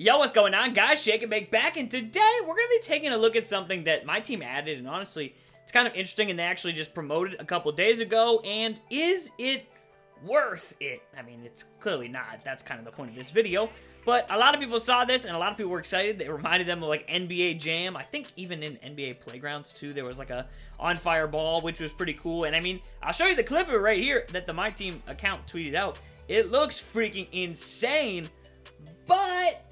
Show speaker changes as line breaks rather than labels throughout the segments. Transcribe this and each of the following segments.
Yo, what's going on, guys? Shake and Bake back, and today we're going to be taking a look at something that my team added, and honestly, it's kind of interesting, and they actually just promoted a couple days ago, and is it worth it? I mean, it's clearly not. That's kind of the point of this video, but a lot of people saw this, and a lot of people were excited. It reminded them of, like, NBA Jam. I think even in NBA Playgrounds, too, there was, like, a on-fire ball, which was pretty cool, and I mean, I'll show you the clip of it right here that the My Team account tweeted out. It looks freaking insane, but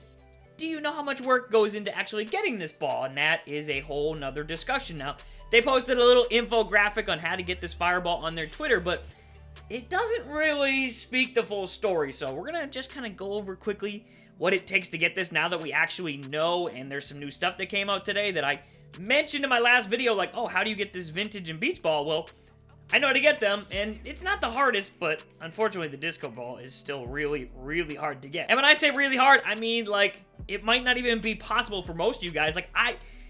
do you know how much work goes into actually getting this ball? And that is a whole nother discussion. Now, they posted a little infographic on how to get this fireball on their Twitter, but it doesn't really speak the full story. So we're going to just kind of go over quickly what it takes to get this now that we actually know. And there's some new stuff that came out today that I mentioned in my last video, like, oh, how do you get this vintage and beach ball? Well, I know how to get them, and it's not the hardest, but unfortunately the disco ball is still really, really hard to get. And when I say really hard, I mean, like, it might not even be possible for most of you guys. Like,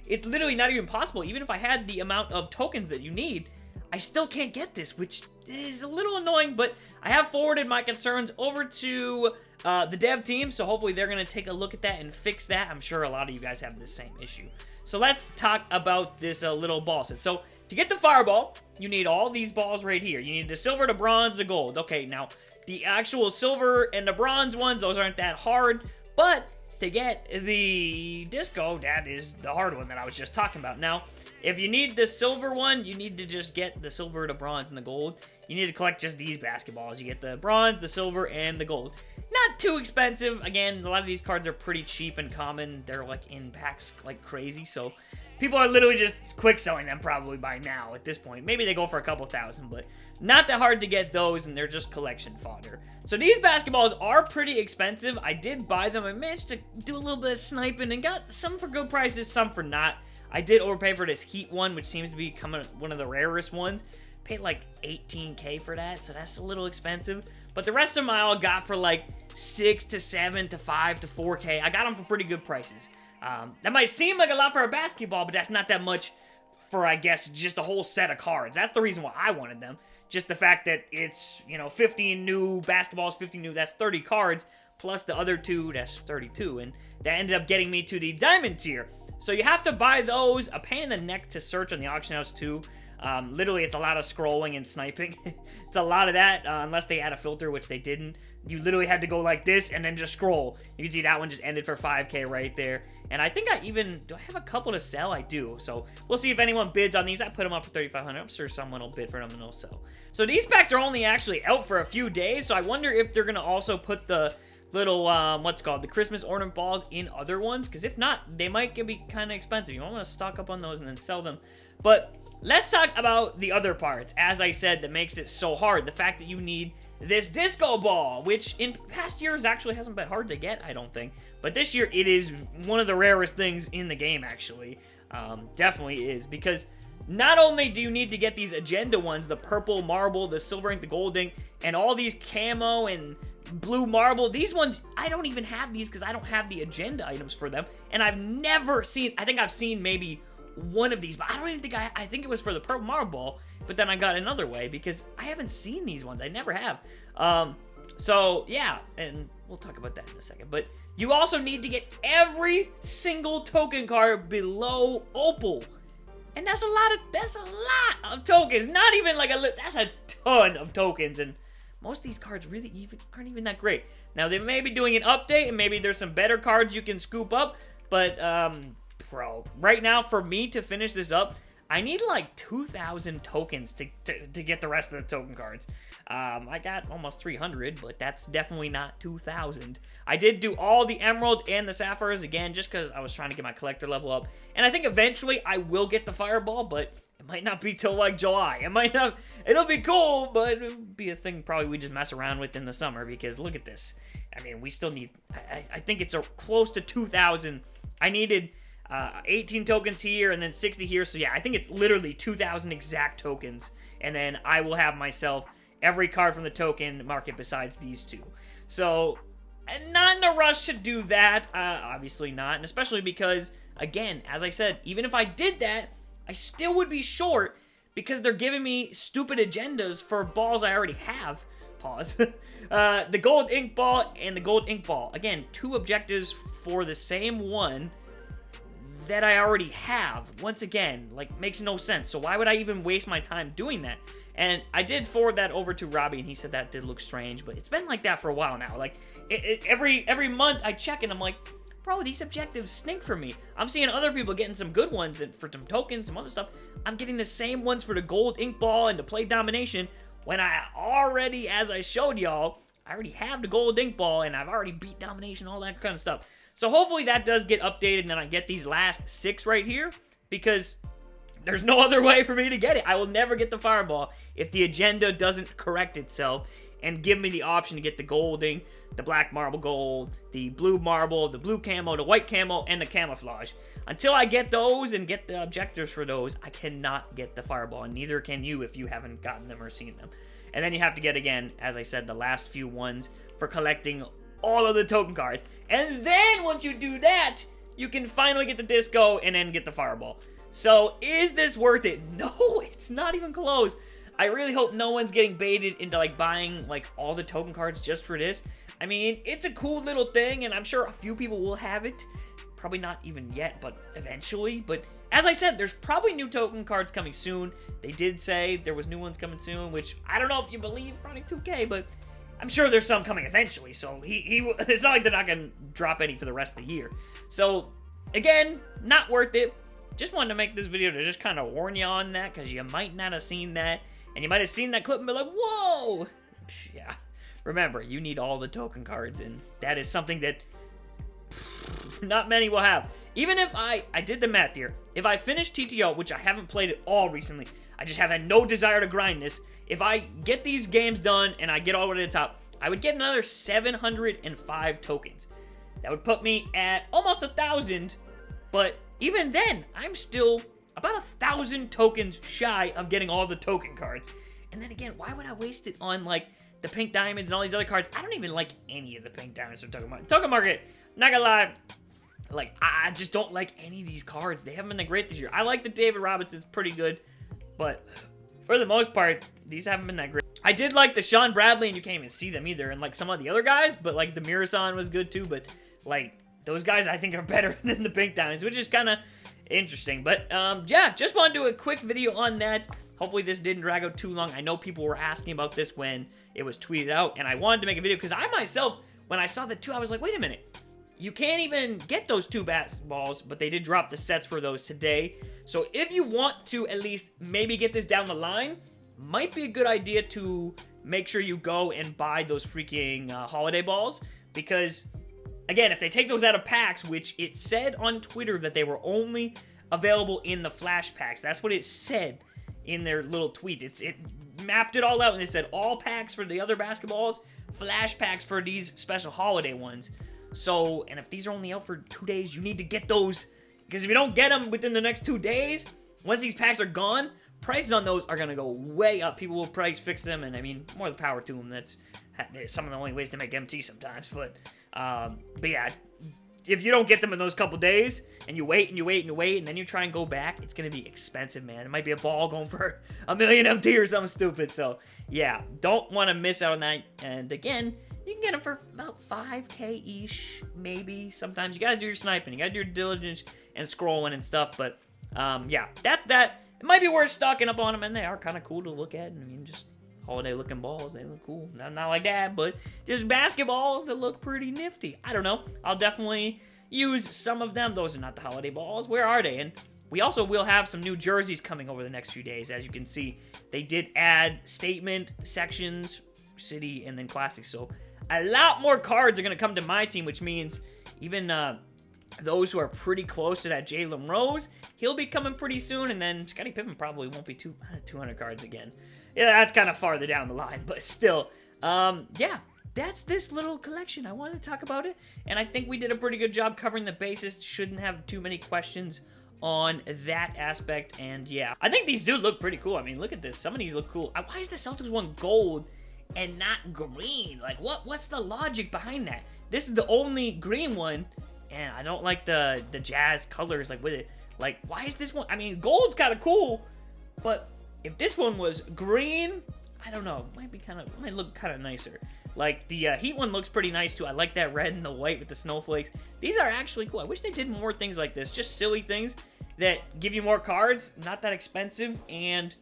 it's literally not even possible. Even if I had the amount of tokens that you need, I still can't get this, which is a little annoying, but I have forwarded my concerns over to the dev team, so hopefully they're going to take a look at that and fix that. I'm sure a lot of you guys have the same issue. So let's talk about this little ball set. So to get the fireball, you need all these balls right here. You need the silver, the bronze, the gold. Okay, now, the actual silver and the bronze ones, those aren't that hard, but to get the disco, that is the hard one that I was just talking about. Now, if you need the silver one, you need to just get the silver, the bronze, and the gold. You need to collect just these basketballs. You get the bronze, the silver, and the gold. Not too expensive. Again, a lot of these cards are pretty cheap and common. They're, like, in packs like crazy, so people are literally just quick selling them probably by now at this point. Maybe they go for a couple thousand, but not that hard to get those, and they're just collection fodder. So these basketballs are pretty expensive. I did buy them. I managed to do a little bit of sniping and got some for good prices, some for not. I did overpay for this Heat one, which seems to be one of the rarest ones. Paid like 18K for that, so that's a little expensive. But the rest of them I all got for like 6 to 7 to 5 to 4K. I got them for pretty good prices. That might seem like a lot for a basketball, but that's not that much for, I guess, just a whole set of cards. That's the reason why I wanted them. Just the fact that it's, you know, 15 new basketballs, 50 new, that's 30 cards, plus the other two, that's 32, and that ended up getting me to the diamond tier. So you have to buy those, a pain in the neck to search on the auction house too. Literally, it's a lot of scrolling and sniping. It's a lot of that, unless they add a filter, which they didn't. You literally had to go like this and then just scroll. You can see that one just ended for 5K right there. And I think do I have a couple to sell? I do. So we'll see if anyone bids on these. I put them up for 3,500. I'm sure someone will bid for them and they'll sell. So these packs are only actually out for a few days. So I wonder if they're going to also put the little, the Christmas ornament balls in other ones. Because if not, they might be kind of expensive. You want to stock up on those and then sell them. But let's talk about the other parts, as I said, that makes it so hard. The fact that you need this disco ball, which in past years actually hasn't been hard to get, I don't think. But this year, it is one of the rarest things in the game, actually. Definitely is, because not only do you need to get these agenda ones, the purple marble, the silver ink, the gold ink, and all these camo and blue marble, these ones, I don't even have these because I don't have the agenda items for them. And I've never seen, I think I've seen maybe one of these, but I don't even think I think it was for the purple marble, but then I got another way because I haven't seen these ones. I never have. So yeah, and we'll talk about that in a second. But you also need to get every single token card below Opal, and that's a lot of tokens. Not even like that's a ton of tokens, and most of these cards really aren't even that great. Now they may be doing an update, and maybe there's some better cards you can scoop up, but bro, right now, for me to finish this up, I need like 2,000 tokens to get the rest of the token cards. I got almost 300, but that's definitely not 2,000. I did do all the emerald and the sapphires again, just because I was trying to get my collector level up. And I think eventually I will get the fireball, but it might not be till like July. It'll be cool, but it'll be a thing probably we just mess around with in the summer, because look at this. I mean, we still need, I think it's close to 2,000. I needed 18 tokens here and then 60 here. So yeah, I think it's literally 2,000 exact tokens. And then I will have myself every card from the token market besides these two. So not in a rush to do that. Obviously not. And especially because, again, as I said, even if I did that, I still would be short because they're giving me stupid agendas for balls I already have. pause. The gold ink ball and the gold ink ball. Again, 2 objectives for the same one that I already have. Once again, like, makes no sense. So why would I even waste my time doing that? And I did forward that over to Robbie, and he said that did look strange, but it's been like that for a while now. Like, every month I check, and I'm like, bro, these objectives stink for me. I'm seeing other people getting some good ones and for some tokens, some other stuff. I'm getting the same ones for the gold ink ball and to play domination when I already, as I showed y'all, I already have the gold ink ball, and I've already beat domination, all that kind of stuff. So hopefully that does get updated, and then I get these last 6 right here, because there's no other way for me to get it. I will never get the fireball if the agenda doesn't correct itself and give me the option to get the gold ink, the black marble gold, the blue marble, the blue camo, the white camo, and the camouflage. Until I get those and get the objectives for those, I cannot get the fireball, and neither can you if you haven't gotten them or seen them. And then you have to get, again, as I said, the last few ones for collecting all of the token cards. And then once you do that, you can finally get the disco and then get the fireball. So is this worth it? No, it's not even close. I really hope no one's getting baited into like buying like all the token cards just for this. I mean, it's a cool little thing, and I'm sure a few people will have it. Probably not even yet, but eventually. But as I said, there's probably new token cards coming soon. They did say there was new ones coming soon, which I don't know if you believe Chronic 2K, but I'm sure there's some coming eventually. So it's not like they're not going to drop any for the rest of the year. So again, not worth it. Just wanted to make this video to just kind of warn you on that, because you might not have seen that, and you might have seen that clip and be like, whoa! Yeah. Remember, you need all the token cards, and that is something that not many will have. Even if I did the math here, if I finish TTO, which I haven't played at all recently, I just have had no desire to grind this, if I get these games done and I get all the way to the top, I would get another 705 tokens. That would put me at almost 1,000, but even then, I'm still about 1,000 tokens shy of getting all the token cards. And then again, why would I waste it on, like, the pink diamonds and all these other cards? I don't even like any of the pink diamonds from Token Market. Token Market, not gonna lie, like, I just don't like any of these cards. They haven't been that great this year. I like the David Robinson's pretty good, but for the most part, these haven't been that great. I did like the Sean Bradley, and you can't even see them either, and like some of the other guys, but like the Mirasan was good too, but like those guys I think are better than the pink diamonds, which is kind of interesting. But yeah, just want to do a quick video on that. Hopefully this didn't drag out too long. I know people were asking about this when it was tweeted out, and I wanted to make a video because I myself, when I saw the 2, I was like, wait a minute. You can't even get those 2 basketballs, but they did drop the sets for those today. So if you want to at least maybe get this down the line, might be a good idea to make sure you go and buy those freaking holiday balls. Because, again, if they take those out of packs, which it said on Twitter that they were only available in the flash packs. That's what it said in their little tweet. It mapped it all out, and it said all packs for the other basketballs, flash packs for these special holiday ones. So, and if these are only out for 2 days, you need to get those, because if you don't get them within the next 2 days, once these packs are gone, prices on those are going to go way up. People will price fix them, and I mean, more the power to them. That's some of the only ways to make MT sometimes, but yeah, if you don't get them in those couple days, and you wait and you wait and you wait, and then you try and go back, it's going to be expensive, man. It might be a ball going for 1 million MT or something stupid. So yeah, don't want to miss out on that. And again, you can get them for about 5K-ish, maybe. Sometimes you got to do your sniping, you got to do your diligence and scrolling and stuff. But yeah, that's that. It might be worth stocking up on them, and they are kind of cool to look at. I mean, just holiday-looking balls, they look cool. Not like that, but just basketballs that look pretty nifty. I don't know. I'll definitely use some of them. Those are not the holiday balls. Where are they? And we also will have some new jerseys coming over the next few days. As you can see, they did add statement, sections, city, and then classic. So a lot more cards are going to come to my team, which means even those who are pretty close to that Jalen Rose, he'll be coming pretty soon, and then Scottie Pippen probably won't be 200 cards again. Yeah, that's kind of farther down the line, but still, yeah, that's this little collection. I wanted to talk about it, and I think we did a pretty good job covering the bases. Shouldn't have too many questions on that aspect, and yeah, I think these do look pretty cool. I mean, look at this. Some of these look cool. Why is the Celtics one gold and not green? Like, what's the logic behind that? This is the only green one, and I don't like the Jazz colors, like, with it. Like, why is this one? I mean, gold's kind of cool, but if this one was green, I don't know. Might look kind of nicer. Like, the Heat one looks pretty nice, too. I like that red and the white with the snowflakes. These are actually cool. I wish they did more things like this. Just silly things that give you more cards, not that expensive, and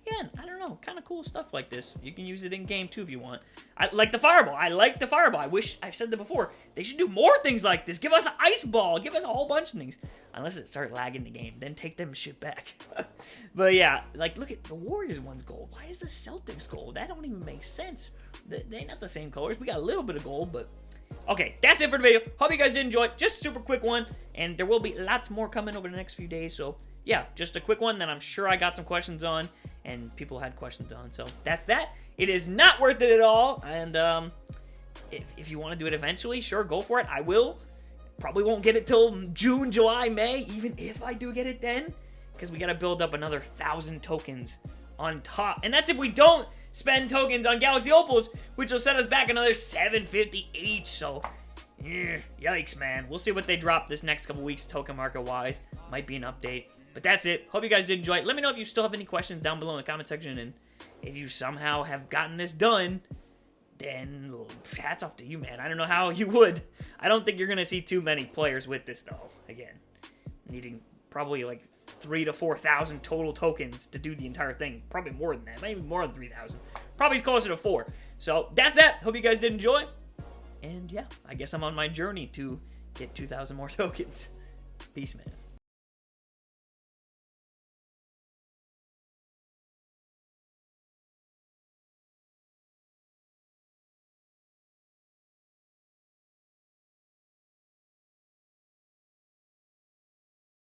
again, I don't know, kind of cool stuff like this. You can use it in game too if you want. I like the fireball. I like the fireball. I wish, I've said that before, they should do more things like this. Give us an ice ball. Give us a whole bunch of things. Unless it starts lagging the game, then take them shit back. But yeah, like look at the Warriors one's gold. Why is the Celtics gold? That don't even make sense. They're not the same colors. We got a little bit of gold, but okay, that's it for the video. Hope you guys did enjoy. Just a super quick one, and there will be lots more coming over the next few days. So yeah, just a quick one that I'm sure I got some questions on, and people had questions on. So that's that. It is not worth it at all, and if you want to do it eventually, sure, go for it. I will. Probably won't get it till June, July, May, even if I do get it then, because we got to build up another 1,000 tokens on top, and that's if we don't spend tokens on Galaxy Opals, which will set us back another 750 each. So, yikes, man. We'll see what they drop this next couple weeks, token market wise. Might be an update, but that's it. Hope you guys did enjoy it. Let me know if you still have any questions down below in the comment section, and if you somehow have gotten this done, then hats off to you, man. I don't know how you would. I don't think you're gonna see too many players with this though. Again, needing probably like 3,000 to 4,000 total tokens to do the entire thing. Probably more than that. Maybe more than 3,000. Probably closer to 4. So that's that. Hope you guys did enjoy. And yeah, I guess I'm on my journey to get 2,000 more tokens. Peace, man.